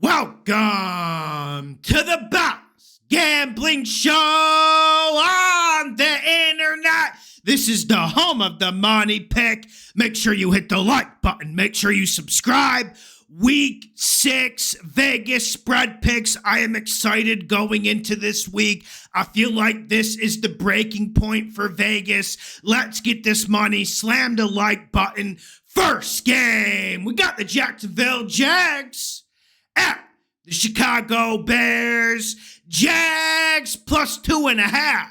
Welcome to the Bucs Gambling Show on the internet. This is the home of the money pick. Make sure you hit the like button. Make sure you subscribe. Week 6 Vegas spread picks. I am excited going into this week. I feel like this is the breaking point for Vegas. Let's get this money. Slam the like button. First game, we got the Jacksonville Jags at the Chicago Bears. Jags plus 2.5.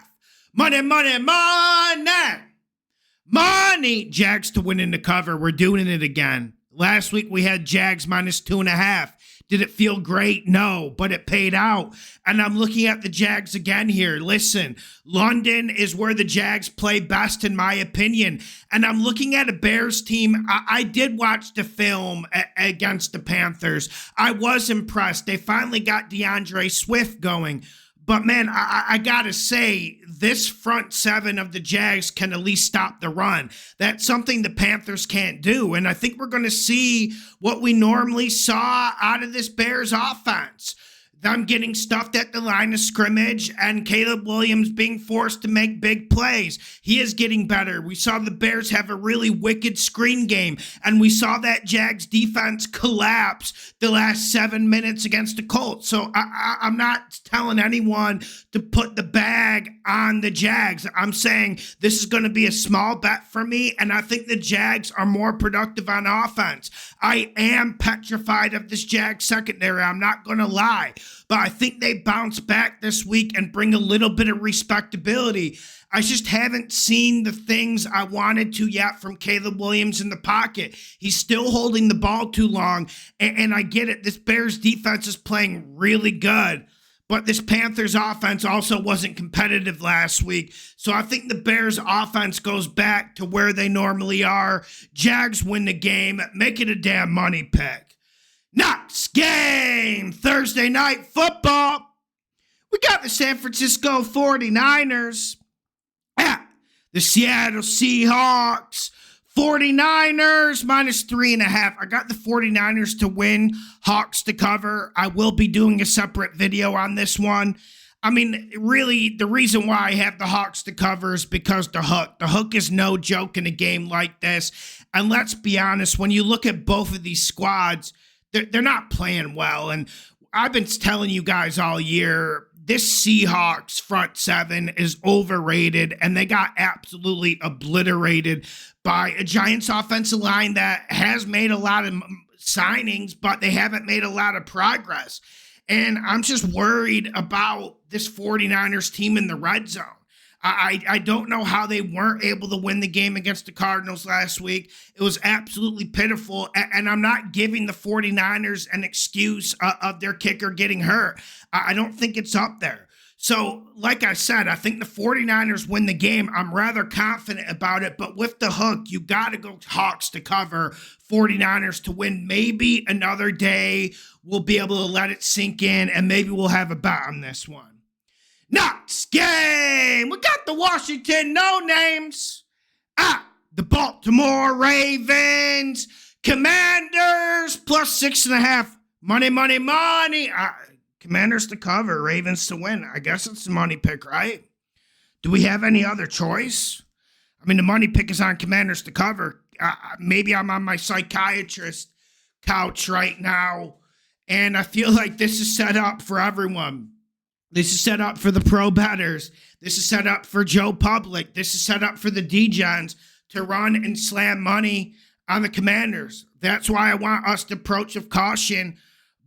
Money. Jags to win in the cover. We're doing it again. Last week we had Jags minus 2.5. Did it feel great? No, but it paid out. And I'm looking at the Jags again here. Listen, London is where the Jags play best, in my opinion. And I'm looking at a Bears team. I did watch the film against the Panthers. I was impressed. They finally got DeAndre Swift going. But, man, I got to say, this front seven of the Jags can at least stop the run. That's something the Panthers can't do. And I think we're going to see what we normally saw out of this Bears offense. Them getting stuffed at the line of scrimmage and Caleb Williams being forced to make big plays. He is getting better. We saw the Bears have a really wicked screen game, and we saw that Jags defense collapse the last 7 minutes against the Colts. So I'm not telling anyone to put the bag on the Jags. I'm saying this is going to be a small bet for me, and I think the Jags are more productive on offense. I am petrified of this Jags secondary. I'm not going to lie. But I think they bounce back this week and bring a little bit of respectability. I just haven't seen the things I wanted to yet from Caleb Williams in the pocket. He's still holding the ball too long, and I get it. This Bears defense is playing really good, but this Panthers offense also wasn't competitive last week. So I think the Bears offense goes back to where they normally are. Jags win the game. Make it a damn money pick. Next game, Thursday night football. We got the San Francisco 49ers at the Seattle Seahawks. 49ers minus 3.5. I got the 49ers to win, Hawks to cover. I will be doing a separate video on this one. I mean, really, the reason why I have the Hawks to cover is because the hook. The hook is no joke in a game like this. And let's be honest, when you look at both of these squads, they're not playing well. And I've been telling you guys all year, this Seahawks front seven is overrated, and they got absolutely obliterated by a Giants offensive line that has made a lot of signings, but they haven't made a lot of progress. And I'm just worried about this 49ers team in the red zone. I don't know how they weren't able to win the game against the Cardinals last week. It was absolutely pitiful, and I'm not giving the 49ers an excuse of their kicker getting hurt. I don't think it's up there. So, like I said, I think the 49ers win the game. I'm rather confident about it, but with the hook, you got to go Hawks to cover, 49ers to win. Maybe another day we'll be able to let it sink in, and maybe we'll have a bet on this one. Next game, we got the Washington no-names at the Baltimore Ravens. Commanders plus 6.5. Money. Commanders to cover, Ravens to win. I guess it's the money pick, right? Do we have any other choice? I mean, the money pick is on Commanders to cover. Maybe I'm on my psychiatrist couch right now, and I feel like this is set up for everyone. This is set up for the pro bettors. This is set up for Joe Public. This is set up for the D-Gens to run and slam money on the Commanders. That's why I want us to approach with caution,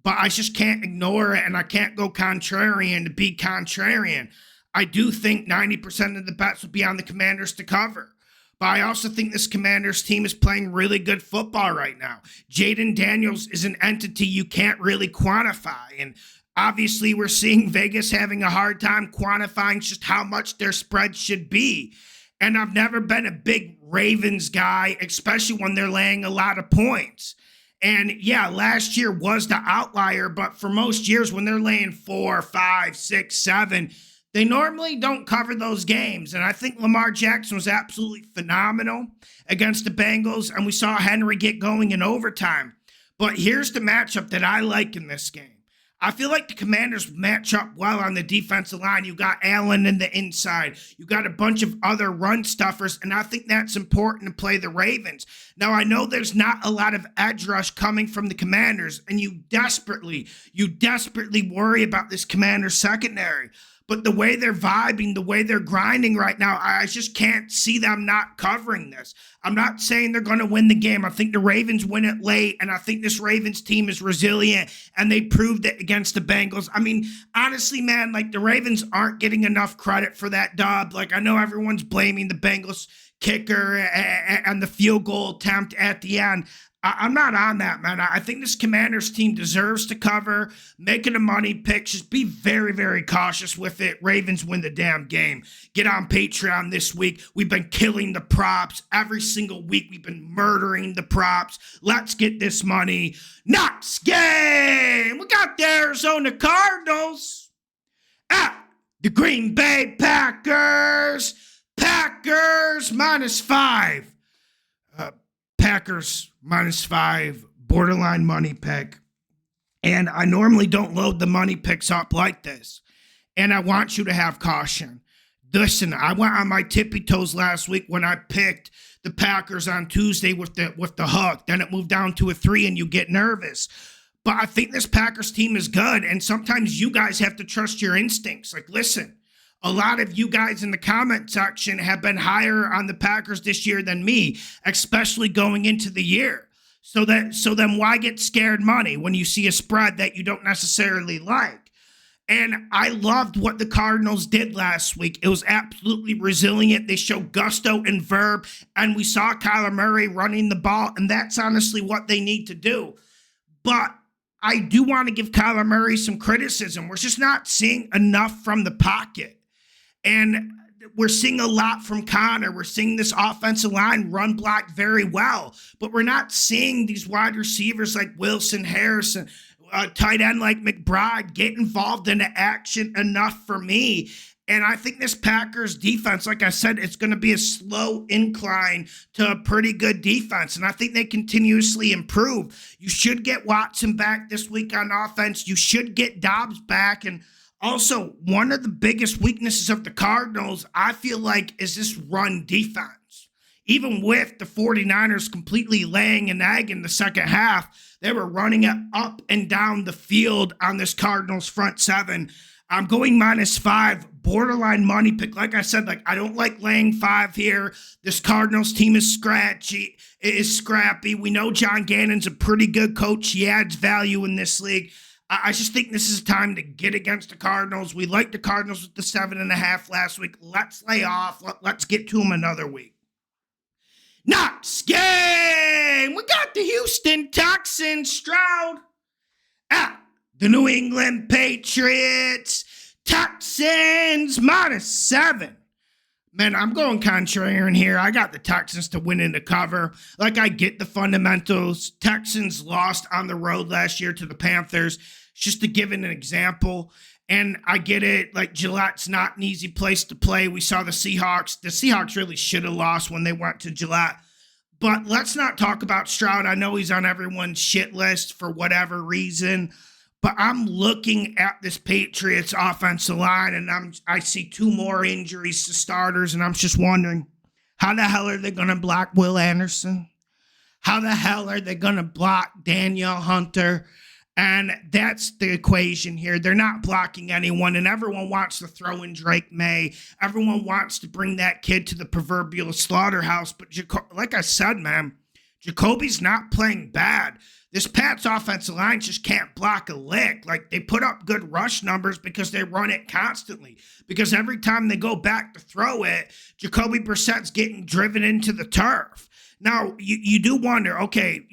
but I just can't ignore it, and I can't go contrarian to be contrarian. I do think 90% of the bets will be on the Commanders to cover, but I also think this Commanders team is playing really good football right now. Jaden Daniels is an entity you can't really quantify, and obviously, we're seeing Vegas having a hard time quantifying just how much their spread should be. And I've never been a big Ravens guy, especially when they're laying a lot of points. And yeah, last year was the outlier, but for most years when they're laying 4, 5, 6, 7, they normally don't cover those games. And I think Lamar Jackson was absolutely phenomenal against the Bengals, and we saw Henry get going in overtime. But here's the matchup that I like in this game. I feel like the Commanders match up well on the defensive line. You got Allen in the inside. You got a bunch of other run stuffers, and I think that's important to play the Ravens. Now, I know there's not a lot of edge rush coming from the Commanders, and you desperately worry about this Commanders secondary. But the way they're vibing, the way they're grinding right now, I just can't see them not covering this. I'm not saying they're going to win the game. I think the Ravens win it late, and I think this Ravens team is resilient, and they proved it against the Bengals. I mean, honestly, man, like the Ravens aren't getting enough credit for that dub. Like I know everyone's blaming the Bengals kicker and the field goal attempt at the end. I'm not on that, man. I think this Commanders team deserves to cover. Making a money pick, just be very, very cautious with it. Ravens win the damn game. Get on Patreon this week. We've been killing the props. Every single week we've been murdering the props. Let's get this money. Next game, we got the Arizona Cardinals at the Green Bay Packers. Packers -5. Packers -5, borderline money pick. And I normally don't load the money picks up like this. And I want you to have caution. Listen, I went on my tippy toes last week when I picked the Packers on Tuesday with the hook. Then it moved down to a 3 and you get nervous. But I think this Packers team is good. And sometimes you guys have to trust your instincts. Like, listen, a lot of you guys in the comment section have been higher on the Packers this year than me, especially going into the year. So then why get scared money when you see a spread that you don't necessarily like? And I loved what the Cardinals did last week. It was absolutely resilient. They showed gusto and verb, and we saw Kyler Murray running the ball, and that's honestly what they need to do. But I do want to give Kyler Murray some criticism. We're just not seeing enough from the pocket. And we're seeing a lot from Connor. We're seeing this offensive line run block very well, but we're not seeing these wide receivers like Wilson, Harrison, tight end like McBride get involved in the action enough for me. And I think this Packers defense, like I said, it's going to be a slow incline to a pretty good defense. And I think they continuously improve. You should get Watson back this week on offense. You should get Dobbs back. And also, one of the biggest weaknesses of the Cardinals, I feel like, is this run defense. Even with the 49ers completely laying an egg in the second half, they were running it up and down the field on this Cardinals front seven. I'm going -5, borderline money pick. Like I said, I don't like laying 5 here. This Cardinals team is scrappy. We know John Gannon's a pretty good coach. He adds value in this league. I just think this is time to get against the Cardinals. We liked the Cardinals with the 7.5 last week. Let's lay off. Let's get to them another week. Next game, we got the Houston Texans, Stroud, at the New England Patriots. Texans -7. Man, I'm going contrarian here. I got the Texans to win in the cover. I get the fundamentals. Texans lost on the road last year to the Panthers. Just to give an example. And I get it. Gillette's not an easy place to play. We saw the Seahawks. The Seahawks really should have lost when they went to Gillette. But let's not talk about Stroud. I know he's on everyone's shit list for whatever reason. But I'm looking at this Patriots offensive line, and I see 2 more injuries to starters, and I'm just wondering, how the hell are they going to block Will Anderson? How the hell are they going to block Danielle Hunter? And that's the equation here. They're not blocking anyone, and everyone wants to throw in Drake May. Everyone wants to bring that kid to the proverbial slaughterhouse. But like I said, man, Jacoby's not playing bad. This Pats offensive line just can't block a lick. They put up good rush numbers because they run it constantly. Because every time they go back to throw it, Jacoby Brissett's getting driven into the turf. Now, you do wonder, okay,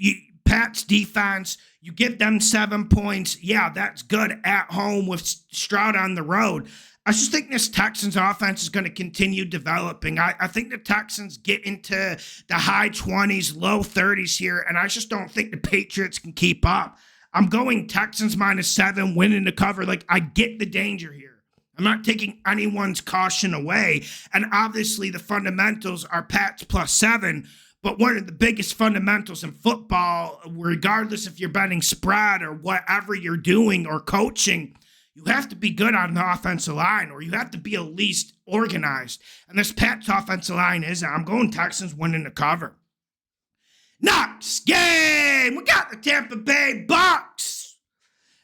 Pats defense, you give them 7 points. Yeah, that's good at home with Stroud on the road. I just think this Texans offense is going to continue developing. I think the Texans get into the high 20s, low 30s here, and I just don't think the Patriots can keep up. I'm going Texans -7, winning the cover. I get the danger here. I'm not taking anyone's caution away. And obviously the fundamentals are Pats +7. But one of the biggest fundamentals in football, regardless if you're betting spread or whatever you're doing or coaching, you have to be good on the offensive line, or you have to be at least organized. And this Pats offensive line is. I'm going Texans winning the cover. Next game, we got the Tampa Bay Bucs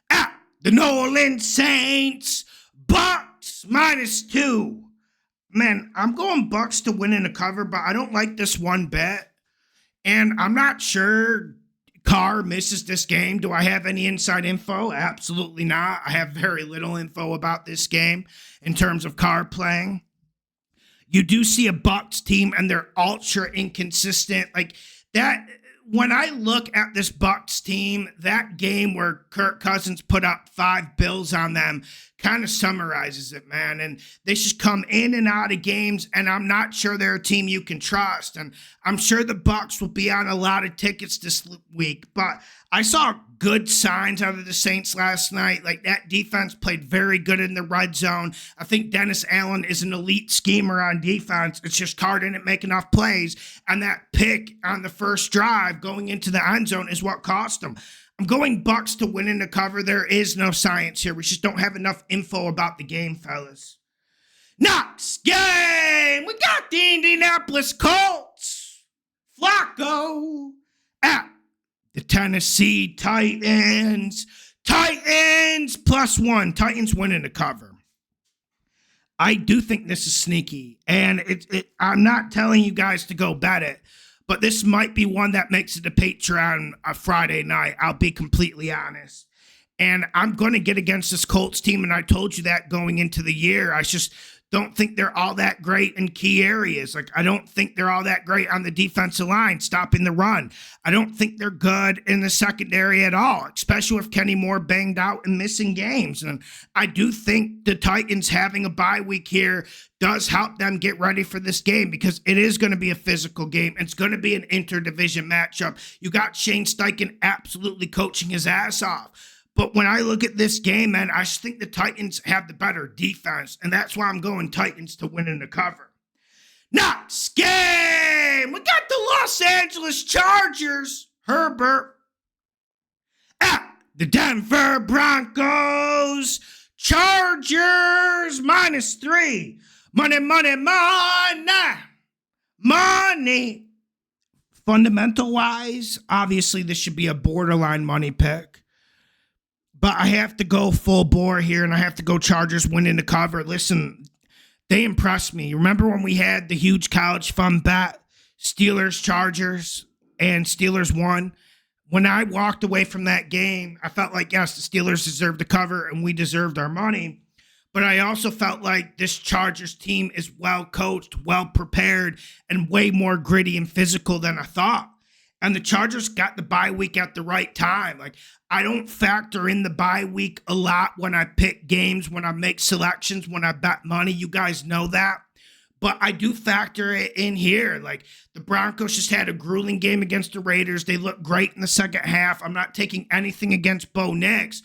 at the New Orleans Saints. Bucs -2. Man, I'm going Bucs to win in the cover, but I don't like this one bet. And I'm not sure Carr misses this game. Do I have any inside info? Absolutely not. I have very little info about this game in terms of Carr playing. You do see a Bucs team, and they're ultra inconsistent. Like that, when I look at this Bucs team, that game where Kirk Cousins put up 5 bills on them kind of summarizes it, man. And they just come in and out of games, and I'm not sure they're a team you can trust. And I'm sure the Bucs will be on a lot of tickets this week, but I saw good signs out of the Saints last night. Like, that defense played very good in the red zone. I think Dennis Allen is an elite schemer on defense. It's just Carr didn't make enough plays, and that pick on the first drive going into the end zone is what cost them. I'm going Bucs to win in the cover. There is no science here. We just don't have enough info about the game, fellas. Next game, we got the Indianapolis Colts. Flacco at the Tennessee Titans. Titans +1. Titans winning the cover. I do think this is sneaky, and I'm not telling you guys to go bet it, but this might be one that makes it a Patreon Friday night. I'll be completely honest. And I'm going to get against this Colts team, and I told you that going into the year. I just don't think they're all that great in key areas. Like, I don't think they're all that great on the defensive line, stopping the run. I don't think they're good in the secondary at all, especially with Kenny Moore banged out and missing games. And I do think the Titans having a bye week here does help them get ready for this game, because it is going to be a physical game. It's going to be an interdivision matchup. You got Shane Steichen absolutely coaching his ass off. But when I look at this game, man, I just think the Titans have the better defense, and that's why I'm going Titans to win in the cover. Next game, we got the Los Angeles Chargers, Herbert, at the Denver Broncos. Chargers -3. Money. Fundamental-wise, obviously this should be a borderline money pick. But I have to go full bore here, and I have to go Chargers winning the cover. Listen, they impressed me. Remember when we had the huge college fun bet, Steelers-Chargers, and Steelers won? When I walked away from that game, I felt like, yes, the Steelers deserved the cover, and we deserved our money. But I also felt like this Chargers team is well coached, well prepared, and way more gritty and physical than I thought. And the Chargers got the bye week at the right time. Like, I don't factor in the bye week a lot when I pick games, when I make selections, when I bet money. You guys know that. But I do factor it in here. Like, the Broncos just had a grueling game against the Raiders. They looked great in the second half. I'm not taking anything against Bo Nix.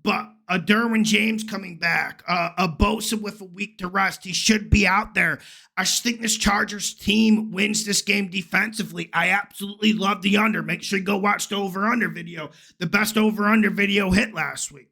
But a Derwin James coming back, a Bosa with a week to rest. He should be out there. I just think this Chargers team wins this game defensively. I absolutely love the under. Make sure you go watch the over-under video. The best over-under video hit last week.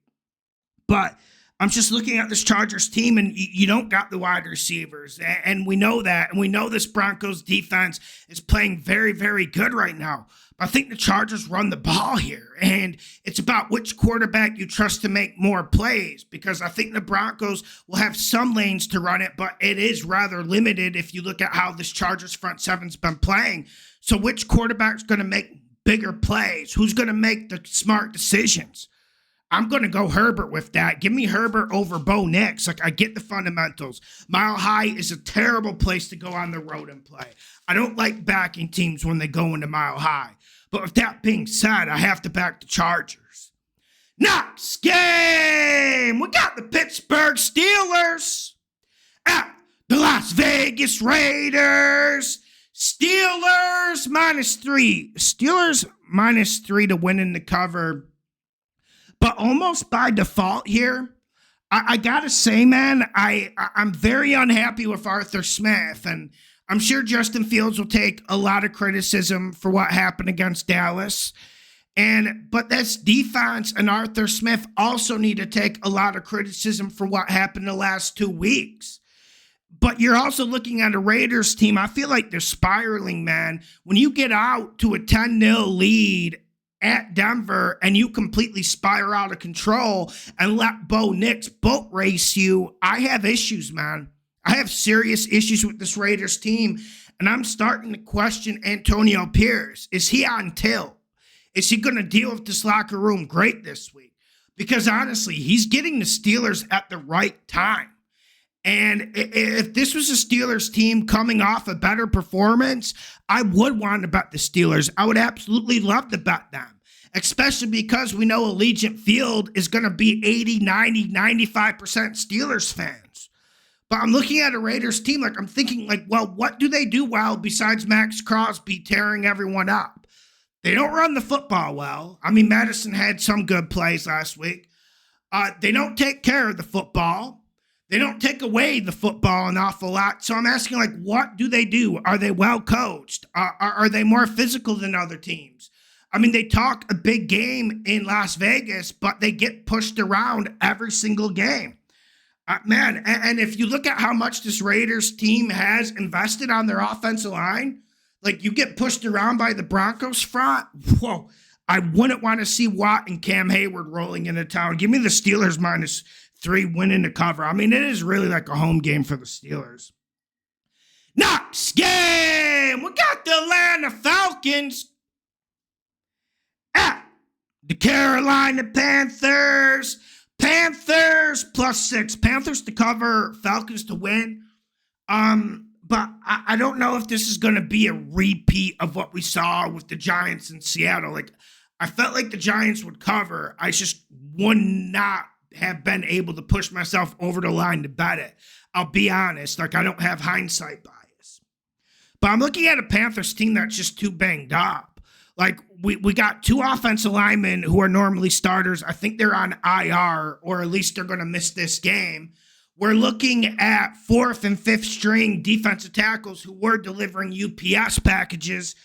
But I'm just looking at this Chargers team, and you don't got the wide receivers. And we know that. And we know this Broncos defense is playing very, very good right now. I think the Chargers run the ball here, and it's about which quarterback you trust to make more plays, because I think the Broncos will have some lanes to run it, but it is rather limited if you look at how this Chargers front seven's been playing. So which quarterback's going to make bigger plays? Who's going to make the smart decisions? I'm going to go Herbert with that. Give me Herbert over Bo Nix. Like, I get the fundamentals. Mile High is a terrible place to go on the road and play. I don't like backing teams when they go into Mile High. But with that being said, I have to back the Chargers. Next game, we got the Pittsburgh Steelers at the Las Vegas Raiders. Steelers -3. Steelers -3 to win in the cover. But almost by default here, I got to say, man, I'm very unhappy with Arthur Smith. And I'm sure Justin Fields will take a lot of criticism for what happened against Dallas. But this defense and Arthur Smith also need to take a lot of criticism for what happened the last 2 weeks. But you're also looking at a Raiders team. I feel like they're spiraling, man. When you get out to a 10-0 lead at Denver and you completely spiral out of control and let Bo Nix boat race you, I have issues, man. I have serious issues with this Raiders team, and I'm starting to question Antonio Pierce. Is he on tilt? Is he going to deal with this locker room great this week? Because honestly, he's getting the Steelers at the right time. And if this was a Steelers team coming off a better performance, I would want to bet the Steelers. I would absolutely love to bet them, especially because we know Allegiant Field is going to be 80, 90, 95% Steelers fans. But I'm looking at a Raiders team, I'm thinking, well, what do they do well besides Max Crosby tearing everyone up? They don't run the football well. I mean, Madison had some good plays last week. They don't take care of the football. They don't take away the football an awful lot. So I'm asking, what do they do? Are they well coached? Are they more physical than other teams? I mean, they talk a big game in Las Vegas, but they get pushed around every single game. Man, and if you look at how much this Raiders team has invested on their offensive line, you get pushed around by the Broncos front, whoa, I wouldn't want to see Watt and Cam Hayward rolling into town. Give me the Steelers -3 winning the cover. I mean, it is really like a home game for the Steelers. Next game, we got the Atlanta Falcons at the Carolina Panthers. Panthers +6. Panthers to cover, Falcons to win. But I don't know if this is going to be a repeat of what we saw with the Giants in Seattle. I felt like the Giants would cover. I just would not have been able to push myself over the line to bet it. I'll be honest. I don't have hindsight bias. But I'm looking at a Panthers team that's just too banged up. We got 2 offensive linemen who are normally starters. I think they're on IR, or at least they're going to miss this game. We're looking at 4th and 5th string defensive tackles who were delivering UPS packages,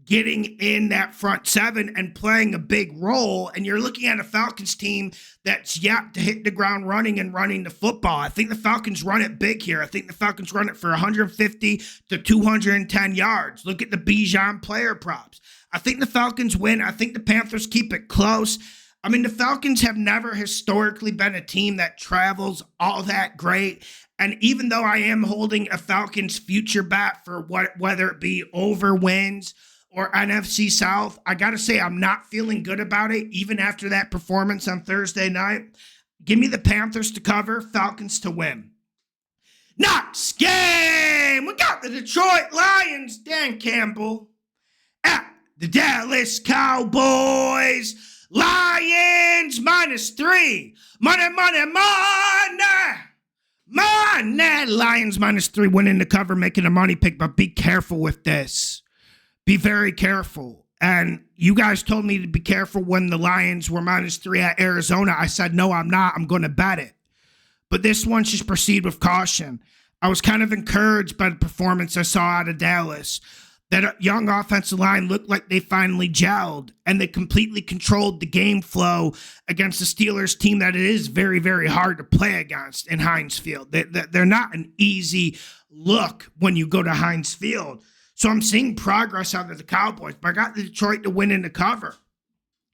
getting in that front 7 and playing a big role. And you're looking at a Falcons team that's yet to hit the ground running and running the football. I think the Falcons run it big here. I think the Falcons run it for 150 to 210 yards. Look at the Bijan player props. I think the Falcons win. I think the Panthers keep it close. I mean, the Falcons have never historically been a team that travels all that great. And even though I am holding a Falcons future bet for whether it be over wins or NFC South, I got to say I'm not feeling good about it, even after that performance on Thursday night. Give me the Panthers to cover, Falcons to win. Next game, we got the Detroit Lions, Dan Campbell, at the Dallas Cowboys. Lions -3. Money. Lions -3 winning the cover, making a money pick, but be careful with this. Be very careful. And you guys told me to be careful when the Lions were -3 at Arizona. I said, no, I'm not. I'm going to bet it. But this one, just proceed with caution. I was kind of encouraged by the performance I saw out of Dallas. That young offensive line looked like they finally gelled, and they completely controlled the game flow against the Steelers team that it is very, very hard to play against in Heinz Field. They're not an easy look when you go to Heinz Field. So I'm seeing progress out of the Cowboys, but I got the Detroit to win in the cover.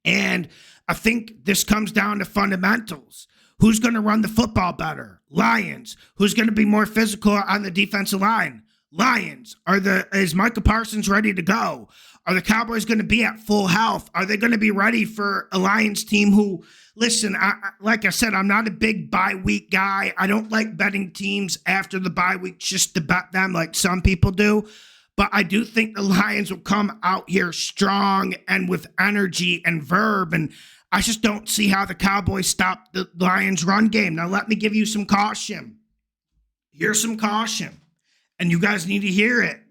And I think this comes down to fundamentals. Who's going to run the football better? Lions. Who's going to be more physical on the defensive line? Lions. Is Micah Parsons ready to go? Are the Cowboys going to be at full health? Are they going to be ready for a Lions team who, listen, like I said, I'm not a big bye week guy. I don't like betting teams after the bye week just to bet them like some people do. But I do think the Lions will come out here strong and with energy and verb. And I just don't see how the Cowboys stop the Lions run game. Now, let me give you some caution. Here's some caution. And you guys need to hear it.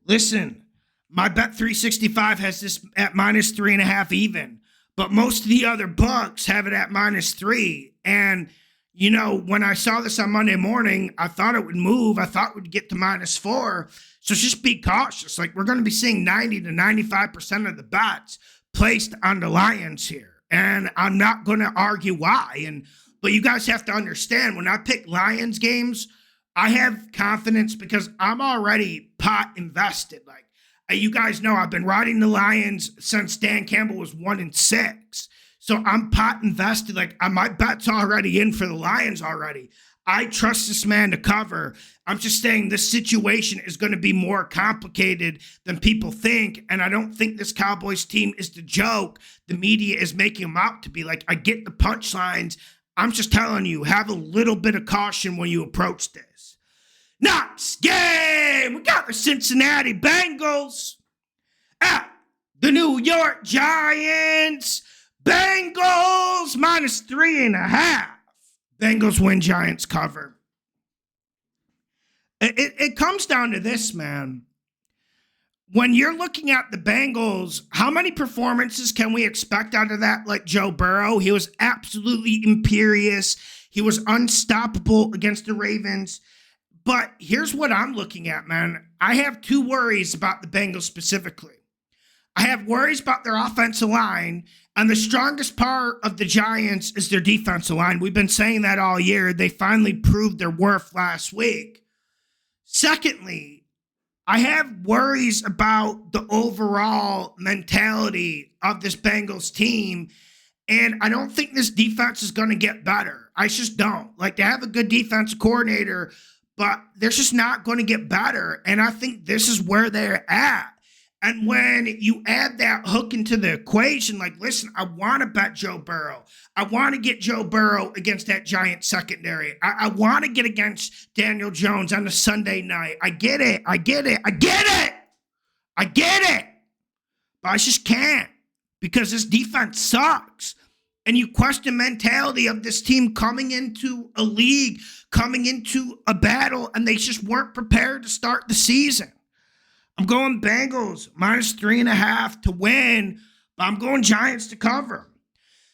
Listen, my Bet365 has this at -3.5 even, but most of the other books have it at -3. And, when I saw this on Monday morning, I thought it would move. I thought it would get to -4. So just be cautious. Like, we're going to be seeing 90 to 95% of the bets placed on the Lions here. And I'm not going to argue why. But you guys have to understand, when I pick Lions games, I have confidence because I'm already pot invested. Like, you guys know I've been riding the Lions since Dan Campbell was 1-6. So I'm pot invested. Like, my bet's already in for the Lions already. I trust this man to cover. I'm just saying this situation is going to be more complicated than people think. And I don't think this Cowboys team is the joke the media is making them out to be. Like, I get the punchlines. I'm just telling you, have a little bit of caution when you approach this. Next game, we got the Cincinnati Bengals at the New York Giants. Bengals -3.5. Bengals win, Giants cover. It comes down to this, man. When you're looking at the Bengals, how many performances can we expect out of that? Like Joe Burrow, he was absolutely imperious. He was unstoppable against the Ravens. But here's what I'm looking at, man. I have two worries about the Bengals specifically. I have worries about their offensive line, and the strongest part of the Giants is their defensive line. We've been saying that all year. They finally proved their worth last week. Secondly, I have worries about the overall mentality of this Bengals team, and I don't think this defense is going to get better. I just don't. Like, they have a good defensive coordinator, but they're just not going to get better, and I think this is where they're at. And when you add that hook into the equation, like, listen, I want to bet Joe Burrow. I want to get Joe Burrow against that Giant secondary. I want to get against Daniel Jones on a Sunday night. I get it. But I just can't, because this defense sucks. And you question mentality of this team coming into a league, coming into a battle, and they just weren't prepared to start the season. I'm going Bengals -3.5 to win, but I'm going Giants to cover.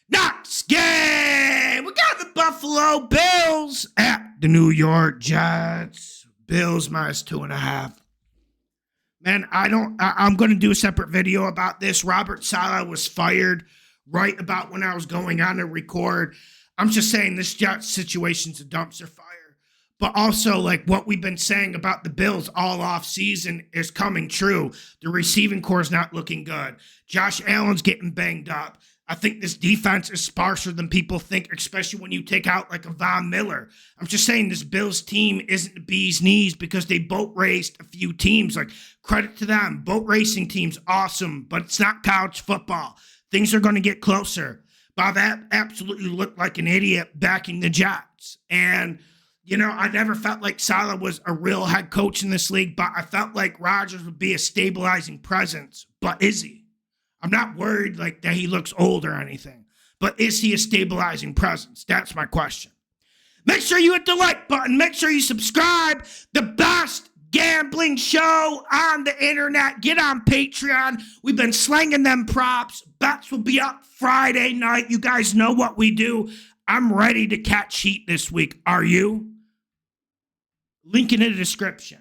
Next game, we got the Buffalo Bills at the New York Jets. Bills -2.5. Man, I'm going to do a separate video about this. Robert Saleh was fired right about when I was going on to record. I'm just saying this Jets situation's a dumpster fire. But also, like, what we've been saying about the Bills all off season is coming true. The receiving core is not looking good. Josh Allen's getting banged up. I think this defense is sparser than people think, especially when you take out like a Von Miller. I'm just saying this Bills team isn't the bee's knees because they boat raced a few teams. Like, credit to them. Boat racing teams, awesome, but it's not college football. Things are going to get closer. Bob absolutely looked like an idiot backing the Jets. And you know, I never felt like Saleh was a real head coach in this league, but I felt like Rodgers would be a stabilizing presence. But is he? I'm not worried like that he looks old or anything. But is he a stabilizing presence? That's my question. Make sure you hit the like button. Make sure you subscribe. The best gambling show on the internet. Get on Patreon. We've been slinging them props. Bets will be up Friday night. You guys know what we do. I'm ready to catch heat this week. Are you? Link in the description.